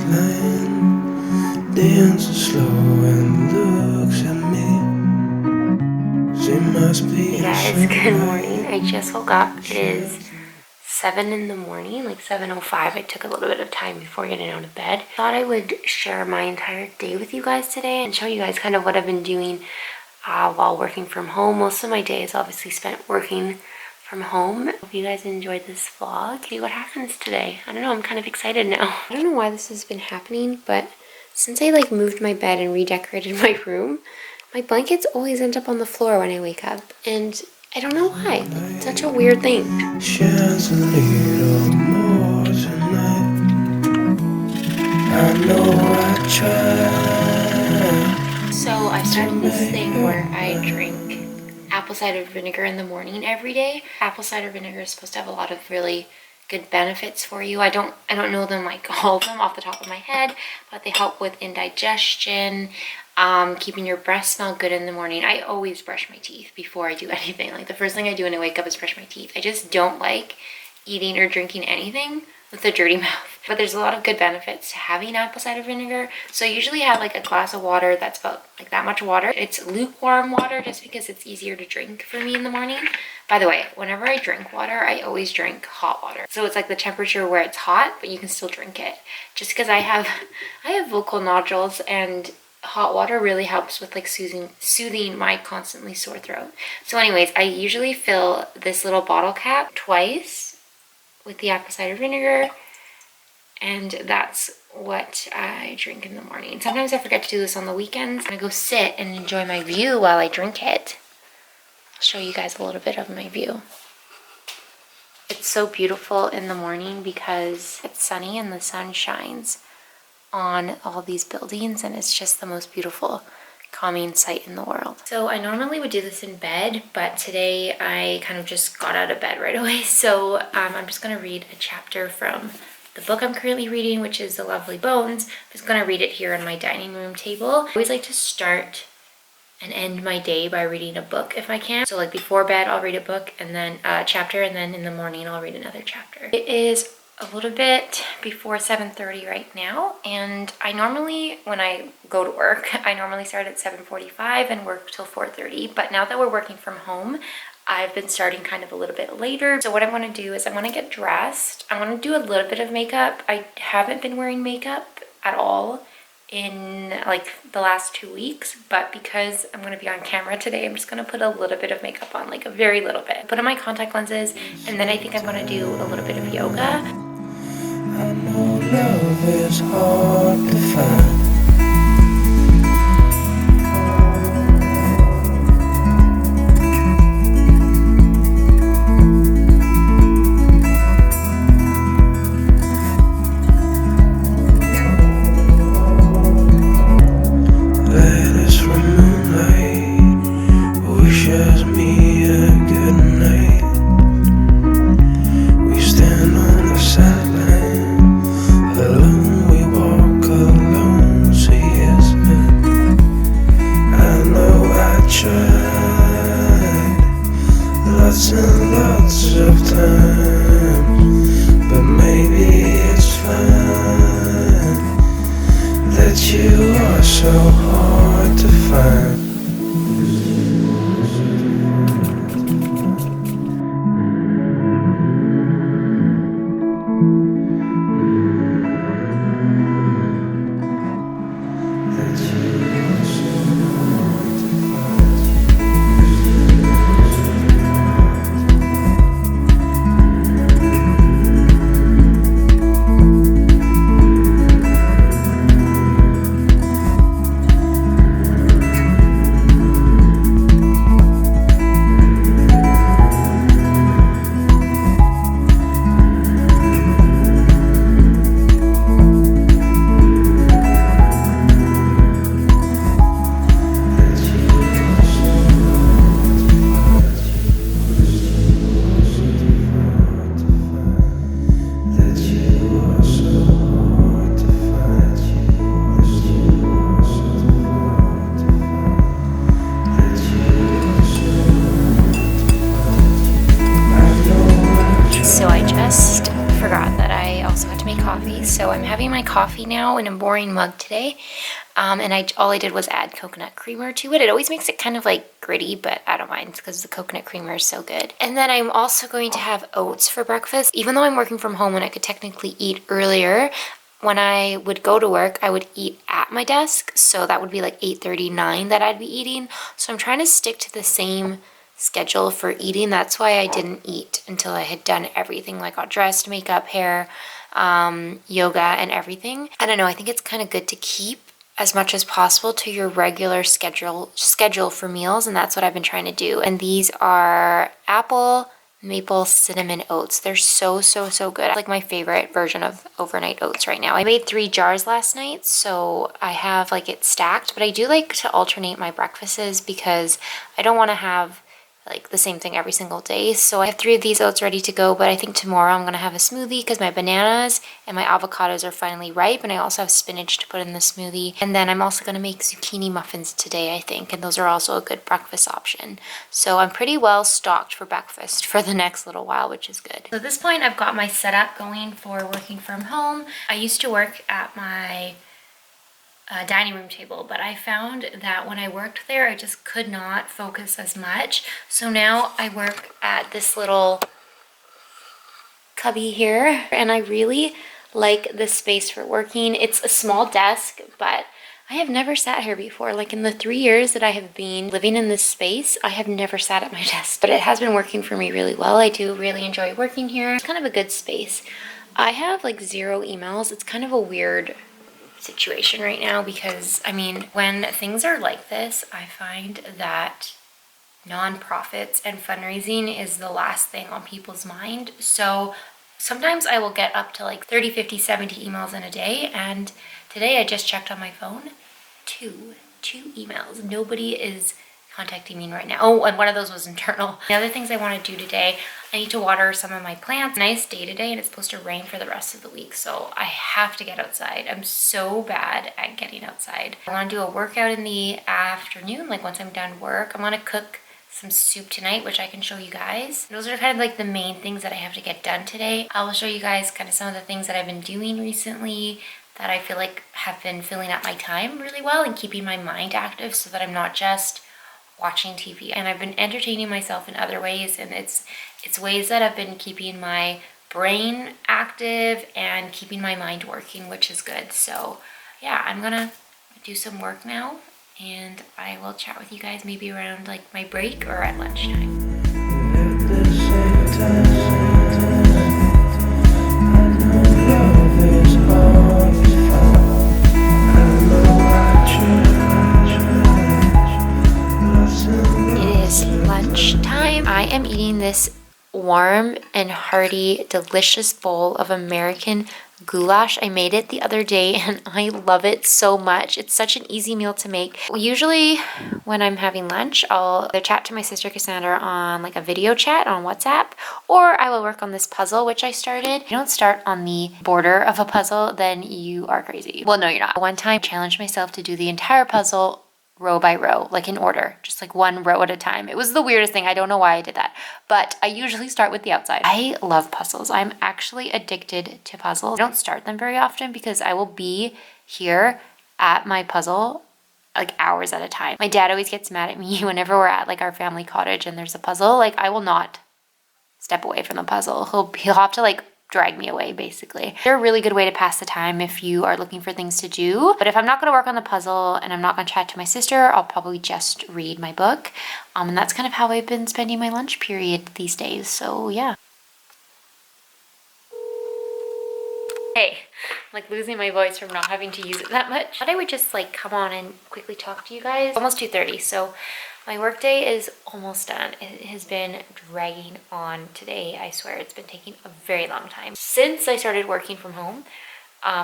sideline, dances slow and looks at me. She must be. Hey guys, good morning. I just woke up. It is 7 in the morning, like 7:05. I took a little bit of time before getting out of bed. Thought I would share my entire day with you guys today and show you guys kind of what I've been doing while working from home. Most of my day is obviously spent working from home. Hope you guys enjoyed this vlog. See what happens today. I don't know, I'm kind of excited now. I don't know why this has been happening, but since I like moved my bed and redecorated my room, my blankets always end up on the floor when I wake up, and I don't know why. It's such a weird thing. Shines a little more tonight. I know I tried. So I started this thing where I drink apple cider vinegar in the morning every day. Apple cider vinegar is supposed to have a lot of really good benefits for you. I don't know them, like all of them off the top of my head, but they help with indigestion, keeping your breath smell good in the morning. I always brush my teeth before I do anything. Like the first thing I do when I wake up is brush my teeth. I just don't like eating or drinking anything with a dirty mouth. But there's a lot of good benefits to having apple cider vinegar. So I usually have like a glass of water that's about like that much water. It's lukewarm water just because it's easier to drink for me in the morning. By the way, whenever I drink water, I always drink hot water. So it's like the temperature where it's hot, but you can still drink it. Just because I have vocal nodules, and hot water really helps with like soothing my constantly sore throat. So anyways, I usually fill this little bottle cap twice with the apple cider vinegar, and that's what I drink in the morning. Sometimes I forget to do this on the weekends. I go sit and enjoy my view while I drink it. I'll show you guys a little bit of my view. It's so beautiful in the morning because it's sunny and the sun shines on all these buildings, and it's just the most beautiful calming sight in the world. So I normally would do this in bed, but today I kind of just got out of bed right away. So I'm just going to read a chapter from the book I'm currently reading, which is The Lovely Bones. I'm just going to read it here on my dining room table. I always like to start and end my day by reading a book if I can. So like before bed, I'll read a book and then a chapter, and then in the morning, I'll read another chapter. It is a little bit before 7:30 right now, and I normally, when I go to work, I normally start at 7:45 and work till 4:30, but now that we're working from home, I've been starting kind of a little bit later. So what I want to do is I want to get dressed. I want to do a little bit of makeup. I haven't been wearing makeup at all in like the last 2 weeks, but because I'm going to be on camera today, I'm just going to put a little bit of makeup on, like a very little bit. Put on my contact lenses, and then I think I'm going to do a little bit of yoga. I know love is hard to find. Letters from moonlight wishes me a good night. We stand on the sideline, alone we walk alone. forgot that I also had to make coffee, so I'm having my coffee now in a boring mug today. And all I did was add coconut creamer to it. It always makes it kind of like gritty, but I don't mind because the coconut creamer is so good. And then I'm also going to have oats for breakfast. Even though I'm working from home and I could technically eat earlier, when I would go to work, I would eat at my desk. So that would be like 8:39 that I'd be eating. So I'm trying to stick to the same schedule for eating. That's why I didn't eat until I had done everything, like got dressed, makeup, hair, yoga, and everything. I don't know, I think it's kind of good to keep as much as possible to your regular schedule for meals, and that's what I've been trying to do. And these are apple maple cinnamon oats. They're so good. Like my favorite version of overnight oats right now. I made 3 jars last night, so I have like it stacked, but I do like to alternate my breakfasts because I don't want to have like the same thing every single day. So I have 3 of these oats ready to go, but I think tomorrow I'm gonna have a smoothie because my bananas and my avocados are finally ripe, and I also have spinach to put in the smoothie. And then I'm also gonna make zucchini muffins today, I think, and those are also a good breakfast option. So I'm pretty well stocked for breakfast for the next little while, which is good. So at this point, I've got my setup going for working from home. I used to work at my dining room table, but I found that when I worked there, I just could not focus as much. So now I work at this little cubby here, and I really like this space for working. It's a small desk, but I have never sat here before. Like in the 3 years that I have been living in this space, I have never sat at my desk, but it has been working for me really well. I do really enjoy working here. It's kind of a good space. I have like 0 emails. It's kind of a weird situation right now because I mean, when things are like this, I find that nonprofits and fundraising is the last thing on people's mind. So sometimes I will get up to like 30, 50, 70 emails in a day, and today I just checked on my phone, two emails. Nobody is contacting me right now. Oh, and one of those was internal. The other things I want to do today, I need to water some of my plants. Nice day today, and it's supposed to rain for the rest of the week, so I have to get outside. I'm so bad at getting outside. I want to do a workout in the afternoon, like once I'm done work. I want to cook some soup tonight, which I can show you guys. Those are kind of like the main things that I have to get done today. I will show you guys kind of some of the things that I've been doing recently that I feel like have been filling up my time really well and keeping my mind active so that I'm not just watching TV. And I've been entertaining myself in other ways, and it's ways that have been keeping my brain active and keeping my mind working, which is good. So yeah, I'm gonna do some work now, and I will chat with you guys maybe around like my break or at lunchtime. At the same time, I know love is always fun. I know It is lunchtime. I am eating this warm and hearty, delicious bowl of American goulash. I made it the other day and I love it so much. It's such an easy meal to make. Usually when I'm having lunch, I'll either chat to my sister Cassandra on like a video chat on WhatsApp, or I will work on this puzzle, which I started. If you don't start on the border of a puzzle, then you are crazy. Well, no, you're not. One time I challenged myself to do the entire puzzle row by row, like in order, just like one row at a time. It was the weirdest thing. I don't know why I did that, but I usually start with the outside. I love puzzles. I'm actually addicted to puzzles. I don't start them very often because I will be here at my puzzle like hours at a time. My dad always gets mad at me whenever we're at like our family cottage and there's a puzzle. Like I will not step away from the puzzle. He'll have to like drag me away, basically. They're a really good way to pass the time if you are looking for things to do. But if I'm not going to work on the puzzle and I'm not going to chat to my sister, I'll probably just read my book. And that's kind of how I've been spending my lunch period these days. So yeah. Hey, I'm like losing my voice from not having to use it that much. I thought I would just like come on and quickly talk to you guys. Almost 2:30, so my workday is almost done. It has been dragging on today. I swear it's been taking a very long time. Since I started working from home,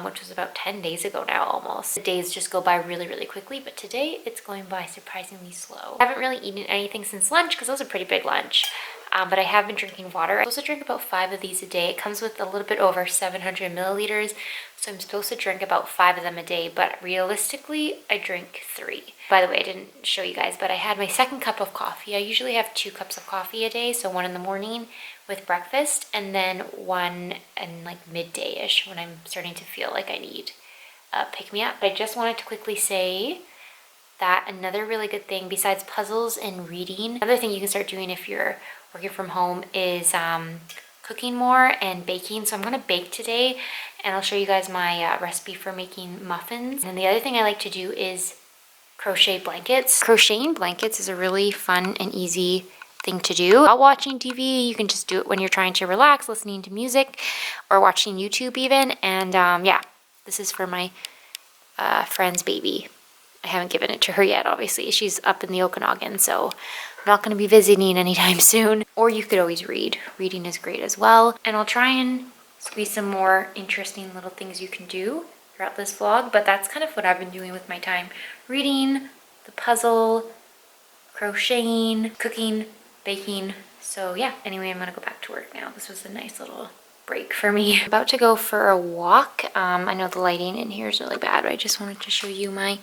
which was about 10 days ago now almost. The days just go by really quickly, but today it's going by surprisingly slow. I haven't really eaten anything since lunch because that was a pretty big lunch. but I have been drinking water. I'm supposed to drink about 5 of these a day. It comes with a little bit over 700 milliliters, so I'm supposed to drink about 5 of them a day, but realistically, I drink 3. By the way, I didn't show you guys, but I had my second cup of coffee. I usually have 2 cups of coffee a day, so 1 in the morning with breakfast, and then 1 in like midday-ish when I'm starting to feel like I need a pick-me-up. I just wanted to quickly say that another really good thing besides puzzles and reading, another thing you can start doing if you're working from home is cooking more and baking. So I'm gonna bake today, and I'll show you guys my recipe for making muffins. And the other thing I like to do is crochet blankets. Crocheting blankets is a really fun and easy thing to do. While watching TV, you can just do it when you're trying to relax, listening to music, or watching YouTube even. And yeah, this is for my friend's baby. I haven't given it to her yet, obviously. She's up in the Okanagan, so I'm not going to be visiting anytime soon. Or you could always read. Reading is great as well. And I'll try and squeeze some more interesting little things you can do throughout this vlog, but that's kind of what I've been doing with my time. Reading, the puzzle, crocheting, cooking, baking. So yeah, anyway, I'm going to go back to work now. This was a nice little break for me. About to go for a walk. I know the lighting in here is really bad, but I just wanted to show you my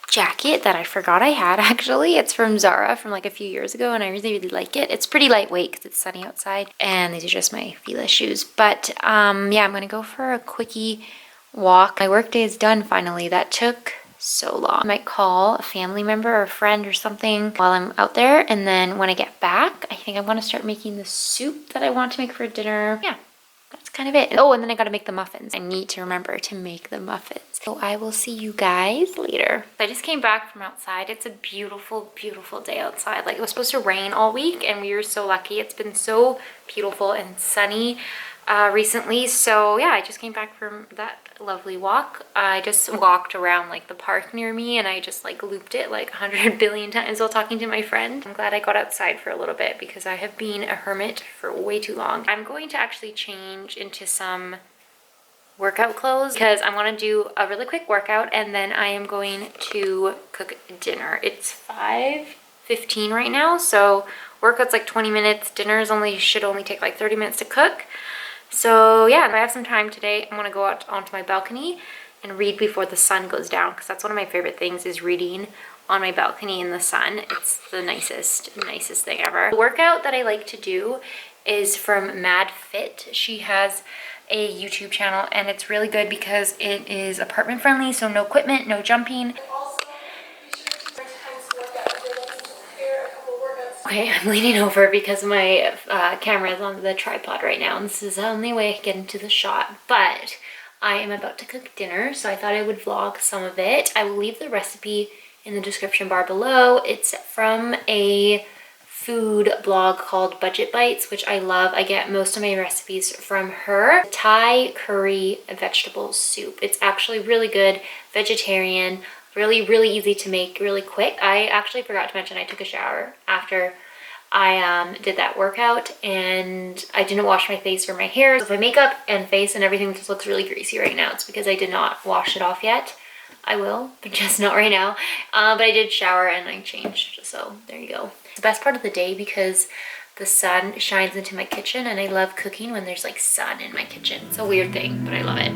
jacket that I forgot I had actually. It's from Zara from like a few years ago, and I really like it. It's pretty lightweight because it's sunny outside, and these are just my Fila shoes. But yeah, I'm gonna go for a quickie walk. My work day is done finally. That took so long. I might call a family member or a friend or something while I'm out there, and then when I get back, I think I'm gonna start making the soup that I want to make for dinner. Yeah, that's kind of it. Oh, and then I gotta make the muffins. I need to remember to make the muffins. So I will see you guys later. I just came back from outside. It's a beautiful, beautiful day outside. Like, it was supposed to rain all week, and we were so lucky. It's been so beautiful and sunny recently. So yeah, I just came back from that lovely walk. I just walked around like the park near me, and I just like looped it like 100 billion times while talking to my friend. I'm glad I got outside for a little bit because I have been a hermit for way too long. I'm going to actually change into some workout clothes because I want to do a really quick workout, and then I am going to cook dinner. It's 5:15 right now, so workout's like 20 minutes. Dinner should only take like 30 minutes to cook. So yeah, if I have some time today, I'm gonna go out onto my balcony and read before the sun goes down, because that's one of my favorite things, is reading on my balcony in the sun. It's the nicest thing ever. The workout that I like to do is from Mad Fit. She has a YouTube channel, and it's really good because it is apartment friendly, so no equipment, no jumping. Okay, I'm leaning over because my camera is on the tripod right now, and this is the only way I can get into the shot. But I am about to cook dinner, so I thought I would vlog some of it. I will leave the recipe in the description bar below. It's from a food blog called Budget Bites, which I love. I get most of my recipes from her. Thai curry vegetable soup. It's actually really good, vegetarian, really easy to make, really quick. I actually forgot to mention I took a shower after I did that workout, and I didn't wash my face or my hair. So my makeup and face and everything just looks really greasy right now. It's because I did not wash it off yet. I will, but just not right now. But I did shower and I changed, so there you go. It's the best part of the day because the sun shines into my kitchen, and I love cooking when there's like sun in my kitchen. It's a weird thing, but I love it.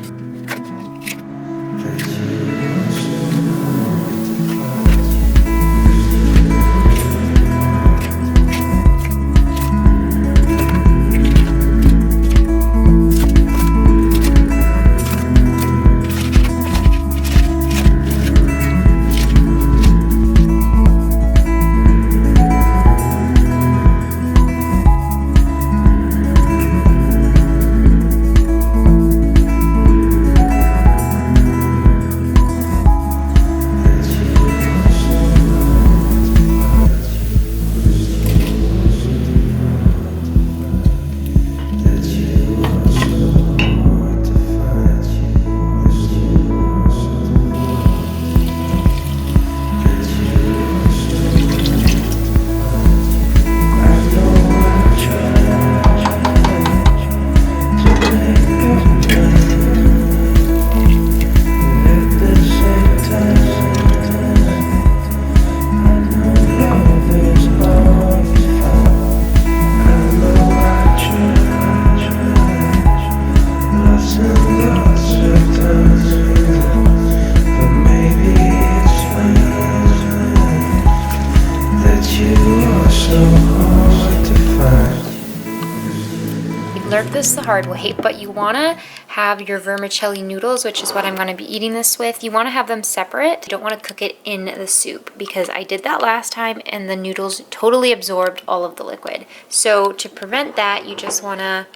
this the hard way, but you want to have your vermicelli noodles, which is what I'm going to be eating this with. You want to have them separate. You don't want to cook it in the soup because I did that last time and the noodles totally absorbed all of the liquid. So to prevent that, you just want to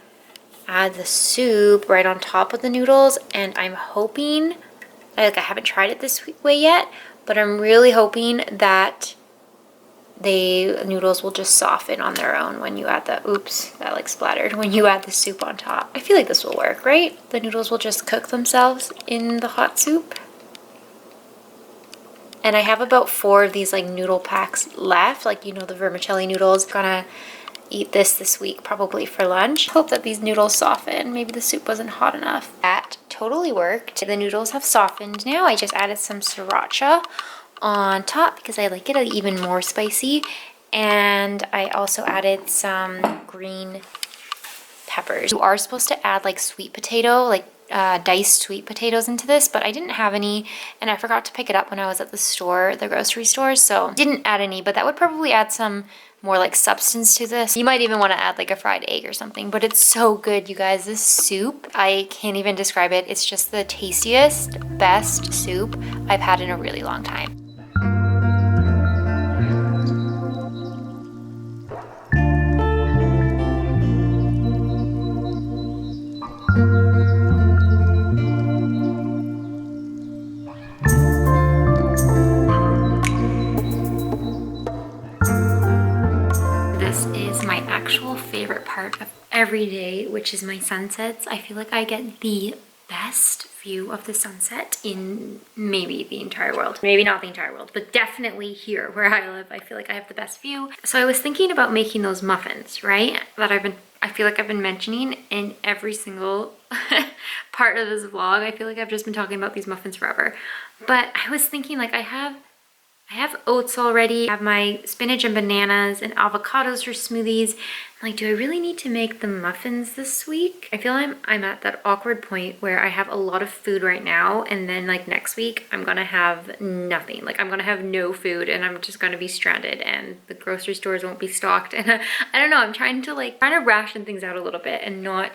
add the soup right on top of the noodles, and I'm hoping, I haven't tried it this way yet, but I'm really hoping that the noodles will just soften on their own when you add the, oops, that like splattered, when you add the soup on top. I feel like this will work, right? The noodles will just cook themselves in the hot soup. And I have about 4 of these like noodle packs left, like, you know, the vermicelli noodles. Gonna eat this week probably for lunch. Hope that these noodles soften. Maybe the soup wasn't hot enough. That totally worked. The noodles have softened now. I just added some sriracha on top because I like it even more spicy, and I also added some green peppers. You are supposed to add like sweet potato, like diced sweet potatoes into this, but I didn't have any and I forgot to pick it up when I was at the store, the grocery store, so didn't add any, but that would probably add some more like substance to this. You might even want to add like a fried egg or something, but it's so good, you guys. This soup, I can't even describe it. It's just the tastiest, best soup I've had in a really long time. This is my actual favorite part of every day, which is my sunsets. I feel like I get the best view of the sunset in maybe the entire world. Maybe not the entire world, but definitely here where I live, I feel like I have the best view. So I was thinking about making those muffins, right? That I feel like I've been mentioning in every single part of this vlog. I feel like I've just been talking about these muffins forever. But I was thinking, like, I have oats already. I have my spinach and bananas and avocados for smoothies. Like, do I really need to make the muffins this week? I feel I'm at that awkward point where I have a lot of food right now, and then like next week I'm gonna have nothing. Like, I'm gonna have no food and I'm just gonna be stranded and the grocery stores won't be stocked. And I don't know, I'm trying to ration things out a little bit and not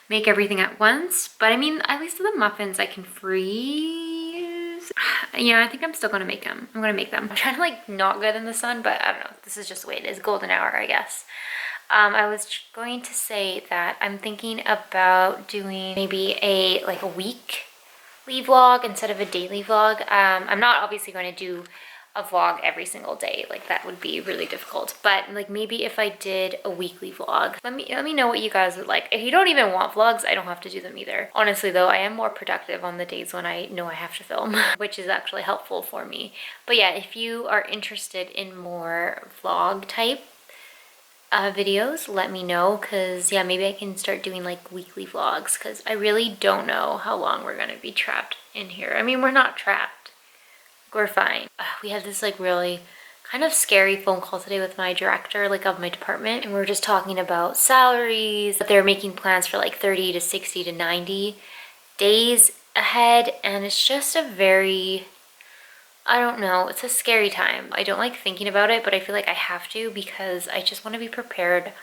make everything at once. But I mean, at least the muffins I can freeze. Yeah, I think I'm still gonna make them. I'm gonna make them. I'm trying to like not get in the sun, but I don't know. This is just the way it is. Golden hour, I guess. I was going to say that I'm thinking about doing maybe a weekly vlog instead of a daily vlog. I'm not obviously going to do a vlog every single day. Like, that would be really difficult. But like, maybe if I did a weekly vlog, let me know what you guys would like. If you don't even want vlogs, I don't have to do them either. Honestly though, I am more productive on the days when I know I have to film, which is actually helpful for me. But yeah, if you are interested in more vlog type videos, let me know, because yeah, maybe I can start doing like weekly vlogs, because I really don't know how long we're gonna be trapped in here. I mean, we're not trapped, we're fine. We had this like really kind of scary phone call today with my director, like, of my department, and we were just talking about salaries. They're making plans for like 30 to 60 to 90 days ahead, and it's just a very, I don't know, it's a scary time. I don't like thinking about it, but I feel like I have to, because I just want to be prepared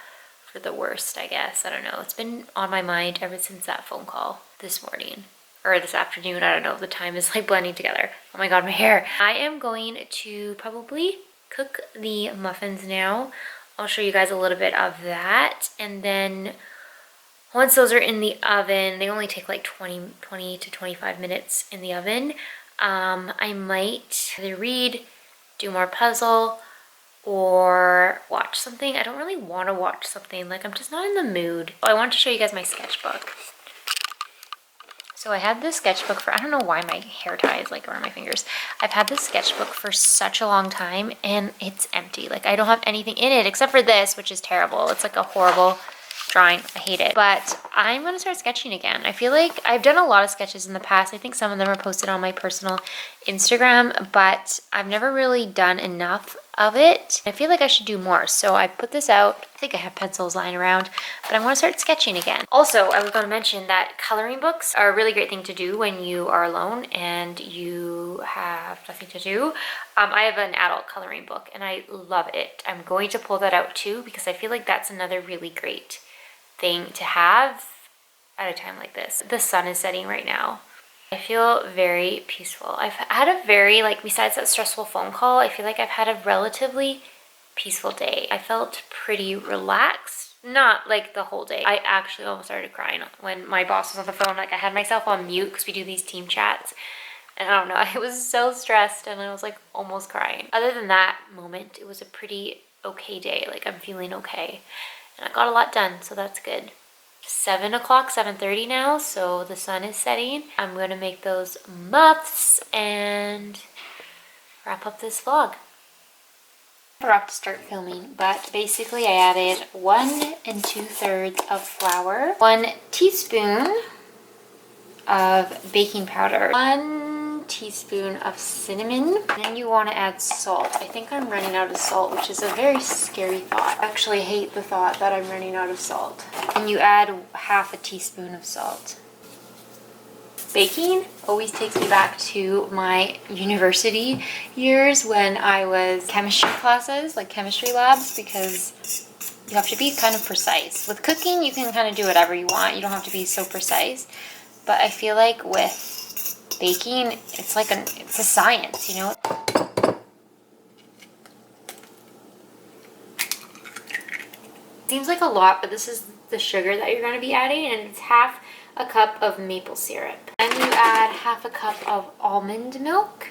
for the worst, I guess. I don't know. It's been on my mind ever since that phone call this morning. Or this afternoon, I don't know. The time is like blending together. Oh my god, my hair. I am going to probably cook the muffins now. I'll show you guys a little bit of that. And then once those are in the oven, they only take like 20 to 25 minutes in the oven. I might either read, do more puzzle, or watch something. I don't really want to watch something. Like, I'm just not in the mood. Oh, I want to show you guys my sketchbook. So I had this sketchbook for, I don't know why my hair tie is like around my fingers. I've had this sketchbook for such a long time and it's empty. Like, I don't have anything in it except for this, which is terrible. It's like a horrible drawing. I hate it. But I'm gonna start sketching again. I feel like I've done a lot of sketches in the past. I think some of them are posted on my personal Instagram, but I've never really done enough of it. I feel like I should do more. So I put this out. I think I have pencils lying around, but I want to start sketching again. Also, I was going to mention that coloring books are a really great thing to do when you are alone and you have nothing to do. I have an adult coloring book and I love it. I'm going to pull that out too, because I feel like that's another really great thing to have at a time like this. The sun is setting right now. I feel very peaceful. I've had a very, like, besides that stressful phone call, I feel like I've had a relatively peaceful day. I felt pretty relaxed. Not like the whole day. I actually almost started crying when my boss was on the phone. Like, I had myself on mute because we do these team chats. And I don't know, I was so stressed and I was like almost crying. Other than that moment, it was a pretty okay day. Like, I'm feeling okay. And I got a lot done, so that's good. 7 o'clock, 7:30 now, so the sun is setting. I'm gonna make those muffs and wrap up this vlog. I forgot to start filming, but basically I added 1 2/3 of flour, 1 teaspoon of baking powder, 1 teaspoon of cinnamon, and then you want to add salt. I think I'm running out of salt, which is a very scary thought. I actually hate the thought that I'm running out of salt. And you add 1/2 teaspoon of salt. Baking always takes me back to my university years when I was chemistry classes, like chemistry labs, because you have to be kind of precise. With cooking, you can kind of do whatever you want. You don't have to be so precise. But I feel like with baking, it's like it's a science, you know? Seems like a lot, but this is the sugar that you're going to be adding, and it's 1/2 a cup of maple syrup. And you add 1/2 a cup of almond milk.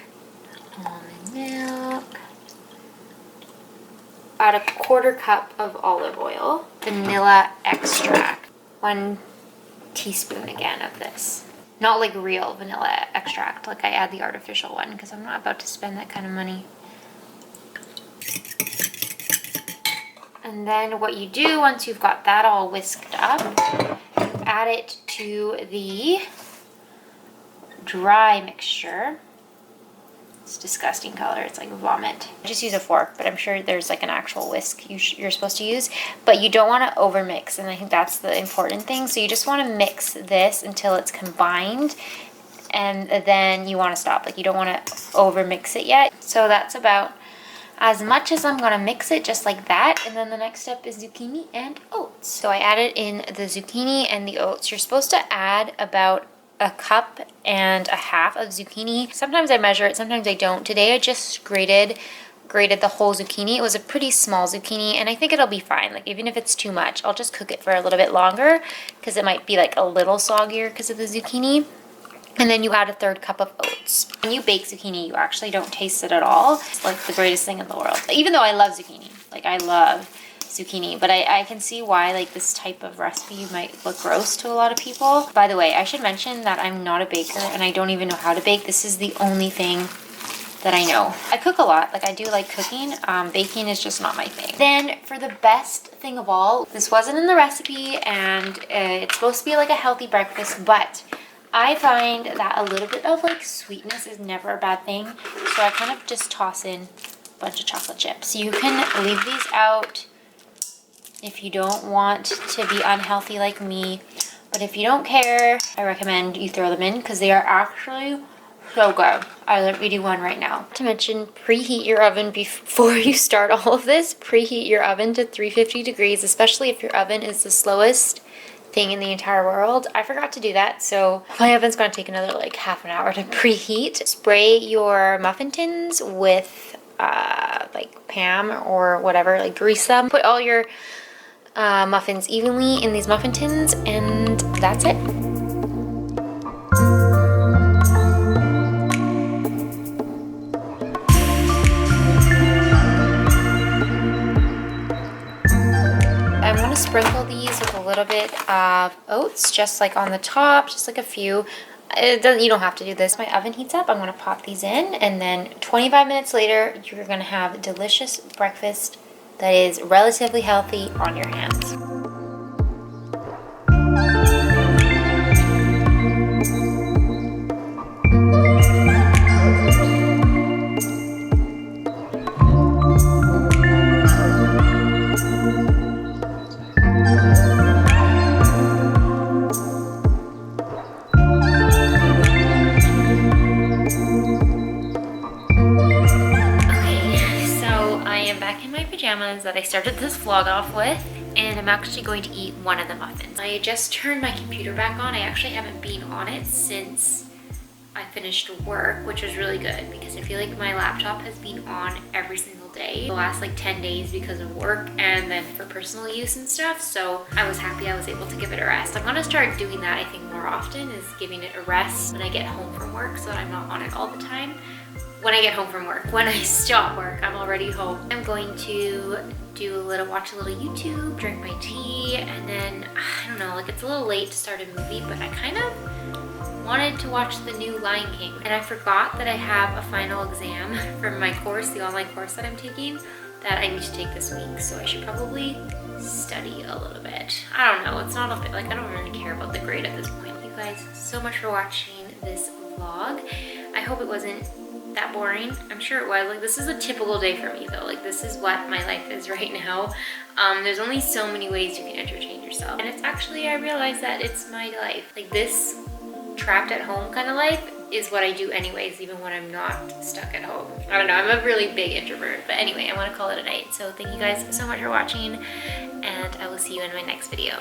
Add 1/4 cup of olive oil. Vanilla extract. 1 teaspoon again of this. Not like real vanilla extract, like I add the artificial one because I'm not about to spend that kind of money. And then what you do once you've got that all whisked up, you add it to the dry mixture. It's disgusting color. It's like vomit. I just use a fork, but I'm sure there's like an actual whisk you're supposed to use. But you don't want to overmix, and I think that's the important thing. So you just want to mix this until it's combined, and then you want to stop. Like, you don't want to overmix it yet. So that's about as much as I'm gonna mix it, just like that. And then the next step is zucchini and oats. So I added in the zucchini and the oats. You're supposed to add about 1.5 cups of zucchini. Sometimes I measure it, sometimes I don't. Today I just grated the whole zucchini. It was a pretty small zucchini, and I think it'll be fine. Like, even if it's too much, I'll just cook it for a little bit longer because it might be like a little soggier because of the zucchini. And then you add 1/3 cup of oats. When you bake zucchini, you actually don't taste it at all. It's like the greatest thing in the world. Even though I love zucchini, like I love zucchini, but I can see why like this type of recipe might look gross to a lot of people. By the way, I should mention that I'm not a baker and I don't even know how to bake. This is the only thing that I know. I cook a lot, like I do like cooking. Baking is just not my thing. Then for the best thing of all, this wasn't in the recipe and it's supposed to be like a healthy breakfast, but I find that a little bit of like sweetness is never a bad thing. So I kind of just toss in a bunch of chocolate chips. You can leave these out if you don't want to be unhealthy like me. But if you don't care, I recommend you throw them in because they are actually so good. Let me do one right now. Not to mention, preheat your oven before you start all of this. Preheat your oven to 350 degrees, especially if your oven is the slowest thing in the entire world. I forgot to do that, so my oven's gonna take another like half an hour to preheat. Spray your muffin tins with like Pam or whatever, like grease them. Put all your muffins evenly in these muffin tins, and that's it. I'm going to sprinkle these with a little bit of oats, just like on the top, just like a few. You don't have to do this. My oven heats up. I'm going to pop these in, and then 25 minutes later, you're going to have a delicious breakfast that is relatively healthy on your hands. That I started this vlog off with, and I'm actually going to eat one of the muffins. I just turned my computer back on. I actually haven't been on it since I finished work, which was really good because I feel like my laptop has been on every single day the last like 10 days because of work and then for personal use and stuff. So I was happy I was able to give it a rest. I'm gonna start doing that, I think, more often, is giving it a rest when I get home from work so that I'm not on it all the time. When I get home from work, when I stop work, I'm already home. I'm going to watch a little YouTube, drink my tea, and then, I don't know, like it's a little late to start a movie, but I kind of wanted to watch the new Lion King. And I forgot that I have a final exam from my course, the online course that I'm taking, that I need to take this week. So I should probably study a little bit. I don't know, it's not a bit, like I don't really care about the grade at this point. Thank you guys so much for watching this vlog. I hope it wasn't that boring. I'm sure it was. Like, this is a typical day for me though. Like, this is what my life is right now. There's only so many ways you can entertain yourself. And it's actually, I realized that it's my life. Like, this trapped at home kind of life is what I do anyways, even when I'm not stuck at home. I don't know, I'm a really big introvert. But anyway, I want to call it a night. So thank you guys so much for watching, and I will see you in my next video.